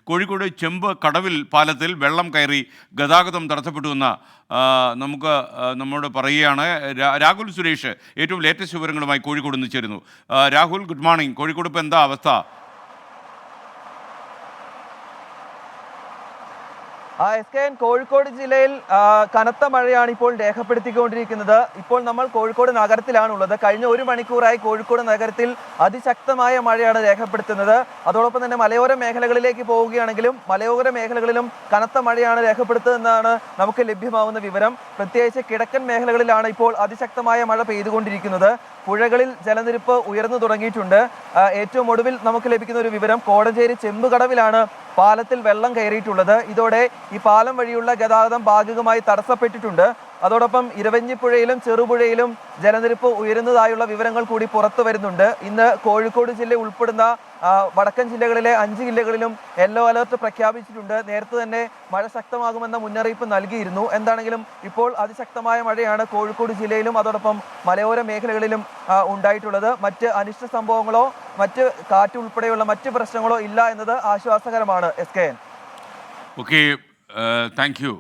കോഴിക്കോട് ചെമ്പ് കടവിൽ പാലത്തിൽ വെള്ളം കയറി ഗതാഗതം തടസ്സപ്പെട്ടുവെന്ന് നമുക്ക് നമ്മോട് പറയുകയാണ് രാഹുൽ സുരേഷ് ഏറ്റവും ലേറ്റസ്റ്റ് വിവരങ്ങളുമായി കോഴിക്കോട് നിന്ന് ചേരുന്നു. Rahul, good morning. കോഴിക്കോട് ഇപ്പോൾ എന്താ അവസ്ഥ? കോഴിക്കോട് ജില്ലയിൽ കനത്ത മഴയാണ് ഇപ്പോൾ രേഖപ്പെടുത്തിക്കൊണ്ടിരിക്കുന്നത്. ഇപ്പോൾ നമ്മൾ കോഴിക്കോട് നഗരത്തിലാണുള്ളത്. കഴിഞ്ഞ 1 മണിക്കൂറായി കോഴിക്കോട് നഗരത്തിൽ അതിശക്തമായ മഴയാണ് രേഖപ്പെടുത്തുന്നത്. അതോടൊപ്പം തന്നെ മലയോര മേഖലകളിലേക്ക് പോവുകയാണെങ്കിലും മലയോര മേഖലകളിലും കനത്ത മഴയാണ് രേഖപ്പെടുത്തുന്നതെന്നാണ് നമുക്ക് ലഭ്യമാകുന്ന വിവരം. പ്രത്യേകിച്ച് കിഴക്കൻ മേഖലകളിലാണ് ഇപ്പോൾ അതിശക്തമായ മഴ പെയ്തുകൊണ്ടിരിക്കുന്നത്. പുഴകളിൽ ജലനിരപ്പ് ഉയർന്നു തുടങ്ങിയിട്ടുണ്ട്. ഏറ്റവും ഒടുവിൽ നമുക്ക് ലഭിക്കുന്ന ഒരു വിവരം, കോടഞ്ചേരി ചെമ്പുകടവിലാണ് പാലത്തിൽ വെള്ളം കയറിയിട്ടുള്ളത്. ഇതോടെ ഈ പാലം വഴിയുള്ള ഗതാഗതം ഭാഗികമായി തടസ്സപ്പെട്ടിട്ടുണ്ട്. അതോടൊപ്പം ഇരവഞ്ഞിപ്പുഴയിലും ചെറുപുഴയിലും ജലനിരപ്പ് ഉയരുന്നതായുള്ള വിവരങ്ങൾ കൂടി പുറത്തു വരുന്നുണ്ട്. ഇന്ന് കോഴിക്കോട് ജില്ല ഉൾപ്പെടുന്ന വടക്കൻ ജില്ലകളിലെ 5 ജില്ലകളിലും യെല്ലോ അലർട്ട് പ്രഖ്യാപിച്ചിട്ടുണ്ട്. നേരത്തെ തന്നെ മഴ ശക്തമാകുമെന്ന മുന്നറിയിപ്പ് നൽകിയിരുന്നു. എന്താണെങ്കിലും ഇപ്പോൾ അതിശക്തമായ മഴയാണ് കോഴിക്കോട് ജില്ലയിലും അതോടൊപ്പം മലയോര മേഖലകളിലും ഉണ്ടായിട്ടുള്ളത്. മറ്റ് അനിഷ്ട സംഭവങ്ങളോ മറ്റ് കാറ്റ് ഉൾപ്പെടെയുള്ള മറ്റ് പ്രശ്നങ്ങളോ ഇല്ല എന്നത് ആശ്വാസകരമാണ്. SKN. Okay, thank you.